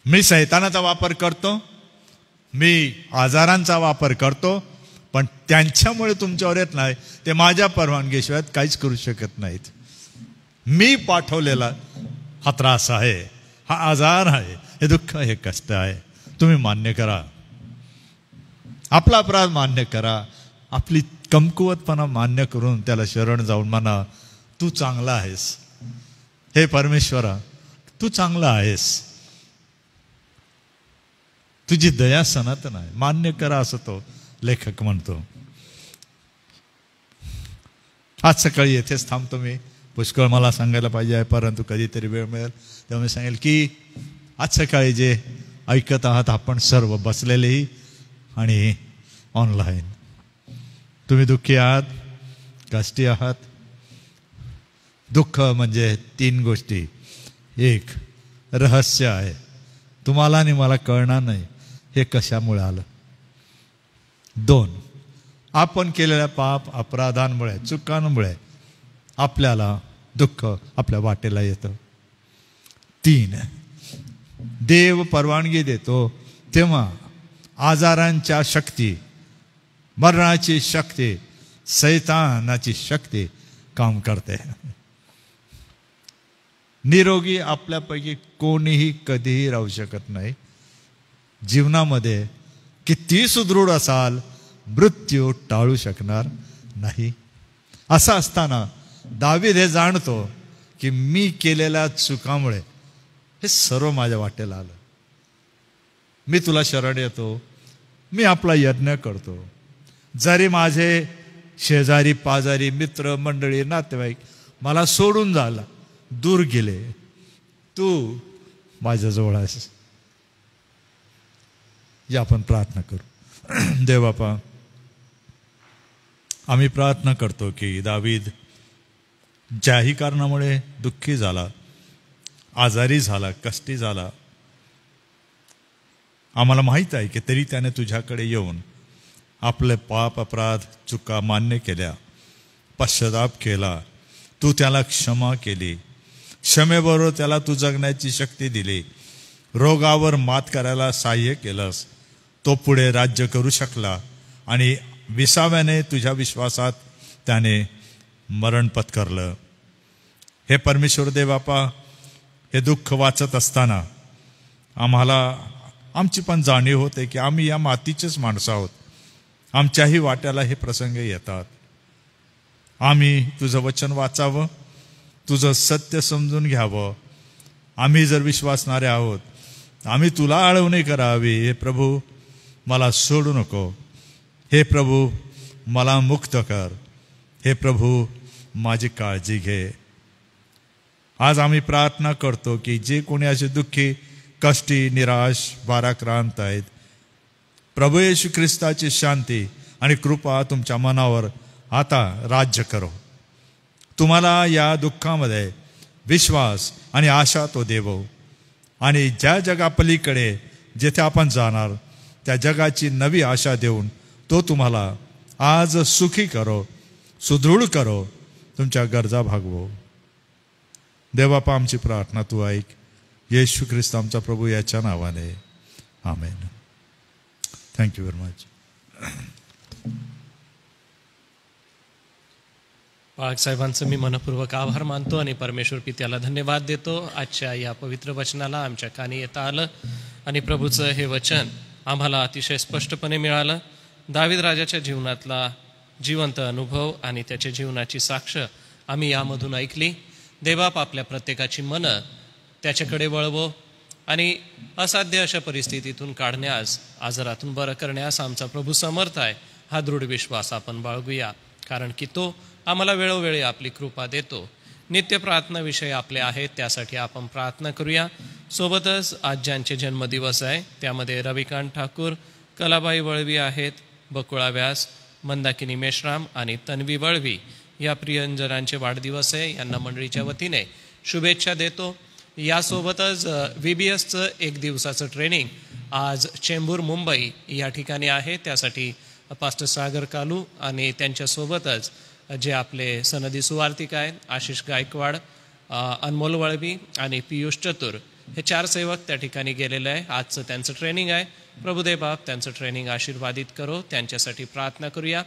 S4: मी सैतानाचा वापर करतो, मी आजारांचा वापर करतो, पण त्यांच्यामुळे तुमच्यावर येत नाही. ते माझ्या परवानगीशिवाय काहीच करू शकत नाहीत. मी पाठवलेला हा त्रास आहे, हा आजार आहे, हे दुःख, हे कष्ट आहे. तुम्ही मान्य करा, आपला अपराध मान्य करा, आपली कमकुवतपणा मान्य करून त्याला शरण जाऊन म्हणा, तू चांगला आहेस. हे परमेश्वरा, तू चांगला आहेस. तुझी दया सनातन आहे. मान्य करा असं तो लेखक म्हणतो. आज सकाळी येथेच थांबतो मी. पुष्कळ मला सांगायला पाहिजे आहे, परंतु कधीतरी वेळ मिळेल तेव्हा मी सांगेल की आज सकाळी जे ऐकत आहात आपण सर्व, बसलेलेही आणि ऑनलाईन, तुम्ही दुःखी आहात, कष्टी आहात. दुःख म्हणजे 3 गोष्टी. एक, रहस्य आहे, तुम्हाला आणि मला कळणार नाही हे कशामुळे आलं. 2, आपण केलेल्या पाप, अपराधांमुळे, चुकांमुळे आपल्याला दुःख आपल्या वाटेला येतं. 3, देव परवानगी देतो तेव्हा आजारांच्या शक्ती, मरणाची शक्ती, सैतानाची शक्ती काम करते. निरोगी आपल्यापैकी कोणीही कधीही राहू शकत नाही. जीवनामध्ये किती सुदृढ असाल, मृत्यू टाळू शकणार नाही. असं असताना दावीद हे जाणतो की मी केलेल्या चुकामुळे हे सर्व माझ्या वाटेला आलं. मी तुला शरण येतो, मी आपला यज्ञ करतो. जरी माझे शेजारी पाजारी, मित्र मंडळी, नातेवाईक मला सोडून झाला, दूर गेले, तू माझ्याजवळ आहेस. या आपण प्रार्थना करू. देवबापा, आम्ही प्रार्थना करतो की दावीद ज्याही कारणामुळे दुःखी झाला, आजारी झाला, कष्टी झाला, आम्हाला माहीत आहे की तरी त्याने तुझ्याकडे येऊन आपले पाप अपराध चुका मान्य केल्या, पश्चाताप केला, तू त्याला क्षमा केली, क्षमेबरोबर त्याला तू जगण्याची शक्ती दिली, रोगावर मात करायला सहाय्य केलंस, तो पुढे राज्य करू शकला आणि 20व्याने तुझ्या विश्वासात त्याने मरण पत्करलं. हे परमेश्वर देव बापा, हे दुःख वाचत असताना आम्हाला आमची पण जाणीव होते की आम्ही या मातीचेच माणसं आहोत. आमच्याही वाट्याला हे प्रसंग येतात. आम्ही तुझं वचन वाचावं, तुझं सत्य समजून घ्यावं. आम्ही जर विश्वासणारे आहोत, आम्ही तुला आळवणी करावी. हे प्रभू, मला सोडू नको. हे प्रभू, मला मुक्त कर. हे प्रभू, माझी काळजी घे. आज आम्ही प्रार्थना करतो की जे कोणी असे दुःखी, कष्टी, निराश, भाराक्रांत आहेत, प्रभू येशू ख्रिस्ताची शांती आणि कृपा तुमच्या मनावर आता राज्य करो. तुम्हाला या दुःखामध्ये विश्वास आणि आशा तो देवो. आणि ज्या जगापलीकडे जेथे आपण जाणार त्या जगाची नवी आशा देऊन तो तुम्हाला आज सुखी करो, सुदृढ करो, तुमच्या गरजा भागवो. देवबापा, आमची प्रार्थना तू ऐक. येशू ख्रिस्त आमचा प्रभू याच्या नावाने, आमेन. Thank you very much.
S1: बाळासाहेबांचं मी मनपूर्वक आभार मानतो आणि परमेश्वर पित्याला धन्यवाद देतो. आजच्या या पवित्र वचनाला आमच्या कानी येता आलं आणि प्रभूचं हे वचन आम्हाला अतिशय स्पष्टपणे मिळालं. दावीद राजाच्या जीवनातला जिवंत अनुभव आणि त्याच्या जीवनाची साक्ष आम्ही यामधून ऐकली. देवबाप आपल्या प्रत्येकाची मनं त्याच्याकडे वळवो आणि असाध्य अशा परिस्थितीतून काढण्यास, आजारातून बरं करण्यास आमचा प्रभू समर्थ आहे हा दृढ विश्वास आपण बाळगूया. कारण की तो आम्हाला वेळोवेळी आपली कृपा देतो. नित्य प्रार्थना विषय आपले आहेत, त्यासाठी आपण प्रार्थना करूया. सोबतच आज ज्यांचे जन्मदिवस आहे त्यामध्ये रविकांत ठाकूर, कलाबाई वळवी आहेत, बकुळा व्यास, मंदाकिनी मेश्राम आणि तन्वी वळवी या प्रियजनांचे वाढदिवस आहे. यांना मंडळीच्या वतीने शुभेच्छा देतो. यासोबतच VBSचं 1 दिवसाचं ट्रेनिंग आज चेंबूर मुंबई या ठिकाणी आहे. त्यासाठी पास्टर सागर कालू आणि त्यांच्यासोबतच जे आपले सनदी सुवार्तिक आहेत, आशिष गायकवाड, अनमोल वळवी आणि पियुष चतुर, हे 4 सेवक त्या ठिकाणी गेलेले आहे. आजचं त्यांचं ट्रेनिंग आहे. प्रभुदेव बाप त्यांचं ट्रेनिंग आशीर्वादित करो. त्यांच्यासाठी प्रार्थना करूया.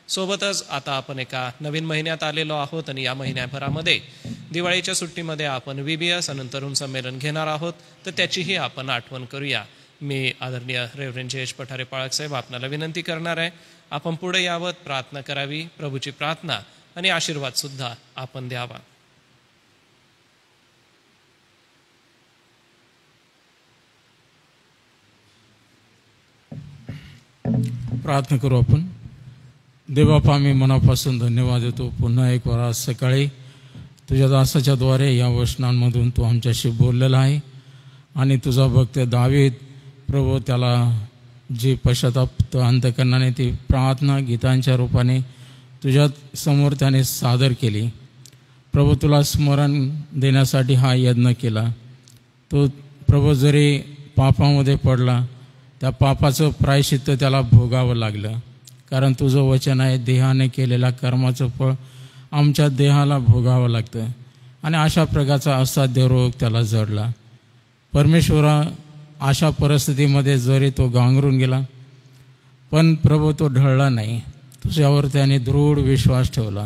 S1: सोबतच आता आपण एका नवीन महिन्यात आलेलो आहोत आणि या महिन्याभरामध्ये दिवाळीच्या सुट्टीमध्ये आपण VBS अनंत तरुण संमेलन घेणार आहोत, तर त्याचीही आपण आठवण करूया. मी आदरणीय रेव्हरंड जयेश पठारे पाळक साहेब आपणाला विनंती करणार आहे, आपण पुढे यावं, प्रार्थना करावी, प्रभूची प्रार्थना आणि आशीर्वाद सुद्धा आपण द्यावा.
S5: प्रार्थना करू आपण. देवबापा, आम्ही मनापासून धन्यवाद देतो. पुन्हा एक वार आज सकाळी तुझ्या दासाच्या द्वारे या वचनांमधून तू आमच्याशी बोललेला आहे आणि तुझा भक्त दावीद प्रभू, त्याला जी पश्चाताप अंतकरणाने ती प्रार्थना गीतांच्या रूपाने तुझ्या समोर त्याने सादर केली. प्रभू, तुला स्मरण देण्यासाठी हा यज्ञ केला. तो प्रभू जरी पापामध्ये पडला, त्या पापाचं प्रायश्चित्त त्याला भोगावं लागलं. कारण तुझं वचन आहे, देहाने केलेल्या कर्माचं फळ आमच्या देहाला भोगावं लागतं. आणि अशा प्रकारचा असाध्य रोग त्याला जडला. परमेश्वरा, अशा परिस्थितीमध्ये जरी तो गांगरून गेला, पण प्रभू तो ढळला नाही. तुझ्यावर त्याने दृढ विश्वास ठेवला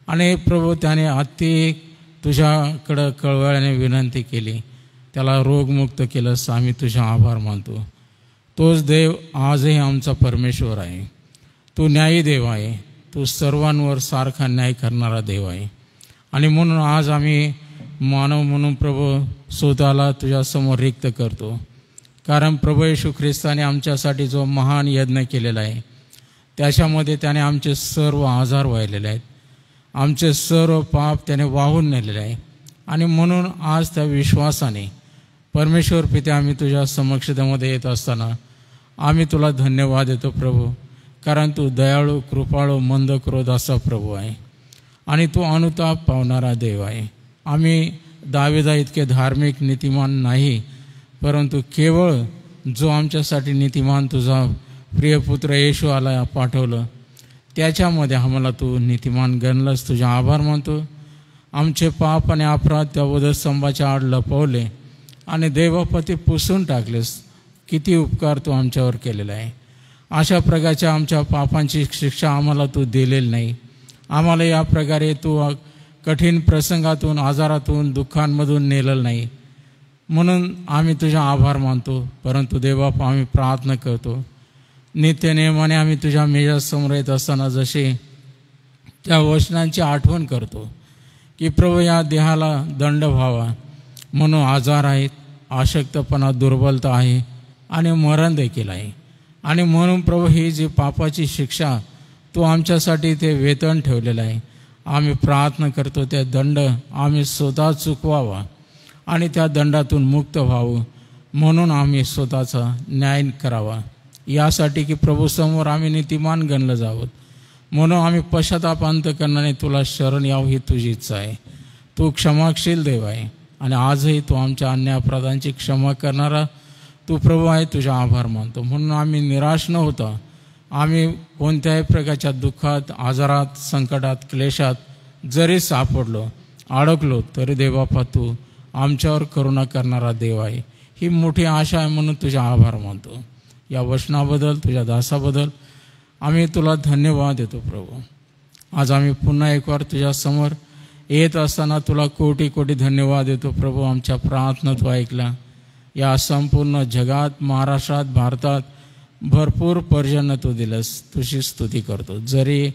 S5: आणि प्रभू त्याने अति तुझ्याकडं कळवळ्याने विनंती केली, त्याला रोगमुक्त केलंस. आम्ही तुझा आभार मानतो. तोच देव आजही आमचा परमेश्वर आहे. तू न्यायी देव आहे. तू सर्वांवर सारखा न्याय करणारा देव आहे. आणि म्हणून आज आम्ही मानव म्हणून प्रभू स्वतःला तुझ्यासमोर रिक्त करतो. कारण प्रभू येशू ख्रिस्ताने आमच्यासाठी जो महान यज्ञ केलेला आहे, त्याच्यामध्ये त्याने आमचे सर्व आजार वाहिलेले आहेत, आमचे सर्व पाप त्याने वाहून नेलेले आहे. आणि म्हणून आज त्या विश्वासाने परमेश्वर पित्या, आम्ही तुझ्या समक्षतेमध्ये येत असताना आम्ही तुला धन्यवाद देतो प्रभू. कारण तू दयाळू, कृपाळू, मंद क्रोध असा प्रभू आहे. आणि तू अनुताप पावणारा देव आहे. आम्ही दाविदा इतके धार्मिक नीतिमान नाही, परंतु केवळ जो आमच्यासाठी नीतिमान तुझा प्रियपुत्र येशू आला पाठवलं त्याच्यामध्ये आम्हाला तू नीतिमान गणलंस. तुझे आभार मानतो. आमचे पाप आणि अपराध त्या वधस्तंभाच्या आड लपवले आणि देवापती पुसून टाकलेस. किती उपकार तू आमच्यावर केलेला आहे. अशा प्रकारच्या आमच्या पापांची शिक्षा आम्हाला तू दिलेली नाही. आम्हाला या प्रकारे तू कठीण प्रसंगातून, आजारातून, दुःखांमधून नेलेलं नाही, म्हणून आम्ही तुझा आभार मानतो. परंतु देवबापा, आम्ही प्रार्थना करतो, नित्यनेमाने आम्ही तुझ्या मेजासमोर येत असताना जसे त्या वचनांची आठवण करतो की प्रभू या देहाला दंड व्हावा म्हणून आजार आहेत, अशक्तपणा, दुर्बलता आहे आणि मरण देखील आहे. आणि म्हणून प्रभू ही जी पापाची शिक्षा तू आमच्यासाठी ते वेतन ठेवलेलं आहे, आम्ही प्रार्थना करतो त्या दंड आम्ही स्वतः चुकवावा आणि त्या दंडातून मुक्त व्हावं म्हणून आम्ही स्वतःचा न्याय करावा. यासाठी की प्रभूसमोर आम्ही नीतिमान गणलं जावं म्हणून आम्ही पश्चाताप अंतकरणाने तुला शरण यावं ही तुझी इच्छा आहे. तू क्षमाशील देव आहे आणि आजही तू आमच्या अन्य अपराधांची क्षमा करणारा तू प्रभू आहे. तुझा आभार मानतो. म्हणून आम्ही निराश न होता, आम्ही कोणत्याही प्रकारच्या दुःखात, आजारात, संकटात, क्लेशात जरी सापडलो, अडकलो, तरी देवबापा तू आमच्यावर करुणा करणारा देव आहे. ही मोठी आशा आहे म्हणून तुझा आभार मानतो. या वचनाबद्दल, तुझ्या दासाबद्दल आम्ही तुला धन्यवाद देतो प्रभू. आज आम्ही पुन्हा एक वार तुझ्यासमोर येत असताना तुला कोटी कोटी धन्यवाद देतो प्रभू. आमच्या प्रार्थना तू ऐकला. या संपूर्ण जगात, महाराष्ट्रात, भारतात भरपूर पर्जन्य तू दिलंस. तुझी स्तुती करतो. जरी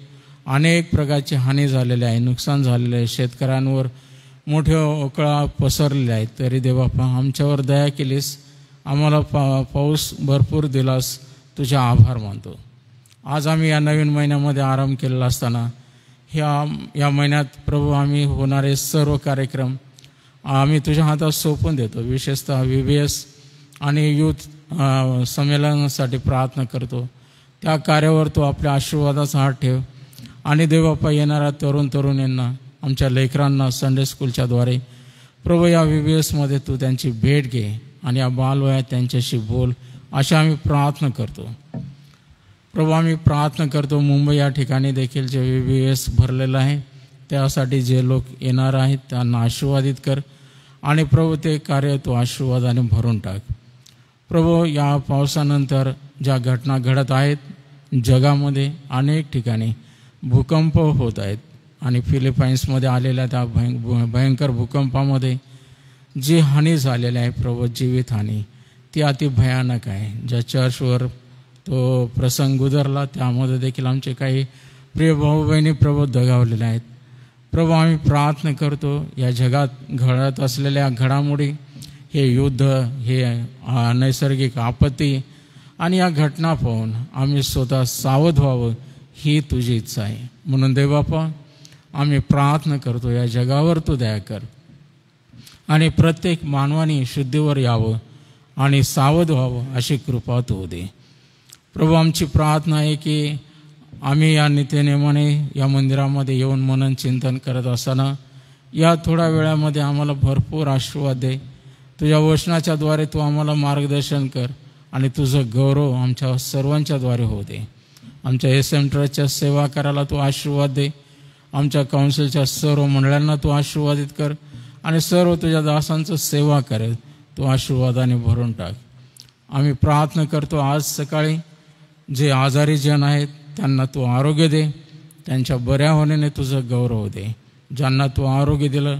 S5: अनेक प्रकारची हानी झालेली आहे, नुकसान झालेलं आहे, शेतकऱ्यांवर मोठे ओकळा पसरलेले आहेत, तरी देवापा आमच्यावर दया केलीस, आम्हाला पाऊस भरपूर दिलास. तुझे आभार मानतो. आज आम्ही या नवीन महिन्यामध्ये आराम केलेला असताना या महिन्यात प्रभू आम्ही होणारे सर्व कार्यक्रम आम्ही तुझ्या हातात सोपून देतो. विशेषतः VBS आणि यूथ संमेलनासाठी प्रार्थना करतो. त्या कार्यावर तो आपल्या आशीर्वादाचा हात ठेव आणि देवबापा येणाऱ्या तरुणांना, आमच्या लेकरांना संडे स्कूलच्याद्वारे प्रभू या VBSमध्ये तू त्यांची भेट घे आणि या बालवयात त्यांच्याशी बोल, अशा आम्ही प्रार्थना करतो. प्रभू आम्ही प्रार्थना करतो मुंबई या ठिकाणी देखील जे VBS भरलेलं आहे त्यासाठी जे लोक येणार आहेत त्यांना आशीर्वादित कर आणि प्रभू ते कार्य तू आशीर्वादाने भरून टाक. प्रभू या पावसानंतर ज्या घटना घडत आहेत जगामध्ये, अनेक ठिकाणी भूकंप होत आहेत आणि फिलिपाईन्समध्ये आलेल्या त्या भयंकर भूकंपामध्ये जी हानी झालेली आहे प्रभू, जीवितहानी, ती अति भयानक आहे. ज्या चर्चवर तो प्रसंग गुजरला त्यामध्ये देखील आमचे काही प्रिय भाऊ बहिणी प्रभू दगावलेले आहेत. प्रभू आम्ही प्रार्थना करतो या जगात घडत असलेल्या घडामोडी, हे युद्ध, हे नैसर्गिक आपत्ती आणि या घटना पाहून आम्ही स्वतः सावध व्हावं ही तुझी इच्छा आहे. म्हणून देवबापा आम्ही प्रार्थना करतो या जगावर तू दया कर आणि प्रत्येक मानवाने शुद्धीवर यावं आणि सावध व्हावं अशी कृपा तू दे. प्रभू आमची प्रार्थना आहे की आम्ही या नित्यनेमाने या मंदिरामध्ये येऊन मनन चिंतन करत असताना या थोड्या वेळामध्ये आम्हाला भरपूर आशीर्वाद दे. तुझ्या वचनाच्याद्वारे तू आम्हाला मार्गदर्शन कर आणि तुझं गौरव आमच्या सर्वांच्याद्वारे होऊ दे. आमच्या SM ट्रस्टच्या सेवा करायला तू आशीर्वाद दे. आमच्या काउन्सिलच्या सर्व मंडळांना तू आशीर्वादित कर आणि सर्व तुझ्या दासांचं सेवा करेल तू आशीर्वादाने भरून टाक. आम्ही प्रार्थना करतो आज सकाळी जे आजारी जन आहेत त्यांना तू आरोग्य दे, त्यांच्या बऱ्या होण्याने तुझं गौरव दे. ज्यांना तू आरोग्य दिलं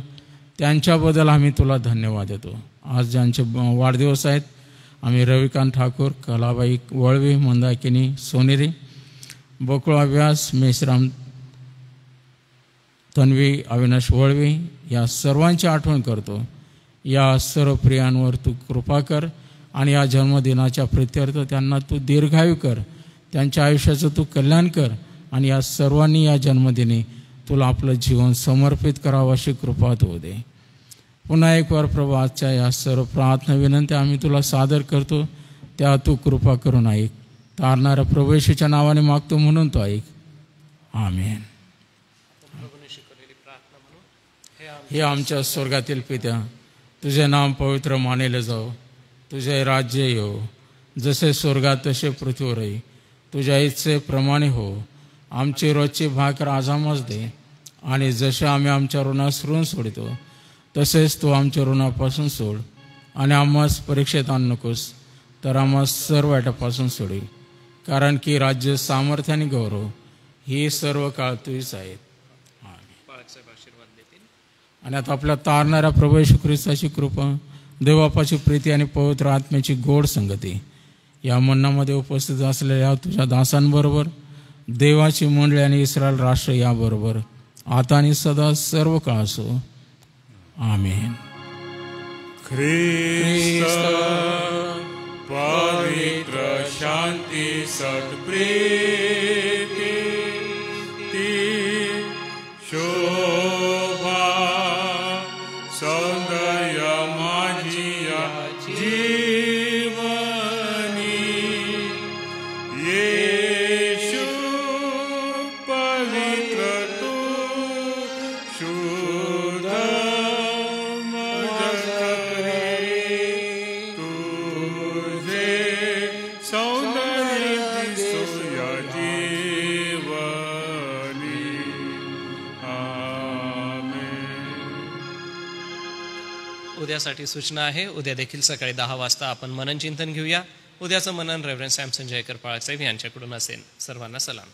S5: त्यांच्याबद्दल आम्ही तुला धन्यवाद देतो. आज ज्यांचे वाढदिवस आहेत आम्ही रविकांत ठाकूर, कलाबाई वळवी, मंदाकिनी सोनेरी, बकुळा व्यास, मेश्राम तन्वी, अविनाश वळवी या सर्वांची आठवण करतो. या सर्व प्रियांवर तू कृपा कर आणि या जन्मदिनाच्या प्रित्यर्थ त्यांना तू दीर्घायू कर, त्यांच्या आयुष्याचं तू कल्याण कर आणि या सर्वांनी या जन्मदिनी तुला आपलं जीवन समर्पित करावं अशी कृपा तू दे. पुन्हा एक वार प्रभू आजच्या या सर्व प्रार्थना विनंती आम्ही तुला सादर करतो, त्या तू कृपा करून ऐक. तारणाऱ्या प्रभू येशूच्या नावाने मागतो म्हणून तो ऐक. आमेन.
S1: प्रभूने शिकवलेली
S5: हे आमच्या स्वर्गातील पित्या, तुझे नाम पवित्र मानले जाओ, तुझे राज्य येऊ, जसे स्वर्गात तसे पृथ्वीवरही तुझ्या इच्छेप्रमाणे हो. आमची रोजची भाकर आज आम्हास दे, आणि जसे आम्ही आमच्या ऋणास ऋण सोडतो तसेच तू आमच्या ऋणापासून सोड, आणि आम्हास परीक्षेत आणू नकोस, तर आम्हास सर्व वाईटापासून सोडी. कारण की राज्य, सामर्थ्य आणि गौरव ही सर्व काळ तुझीच आहेत. आणि आता आपल्या तारणाऱ्या प्रभू येशू ख्रिस्ताची कृपा, देवबापाची प्रीती आणि पवित्र आत्म्याची गोड संगती या मन्नामध्ये उपस्थित असलेल्या तुझ्या दासांबरोबर, देवाची मंडळी आणि इस्रायल राष्ट्र याबरोबर आता आणि सदा सर्व काळ असो. आमेन.
S3: ख्रिस्त पवित्र शांती सत्प्रीती ती शोभा सौंदर्य माझी या जीवनी येशू पवित्र तू शुद्ध मज करे तुझे सौंदर्य दिसो या जीवनी.
S1: उद्यासाठी सूचना आहे. उद्या देखील सकाळी 10 वाजता आपण मनन चिंतन घेऊया. उद्याचं मनन रेव्हरंड सॅमसन जयकर पाळक साहेब यांच्याकडून असेल. सर्वांना सलाम.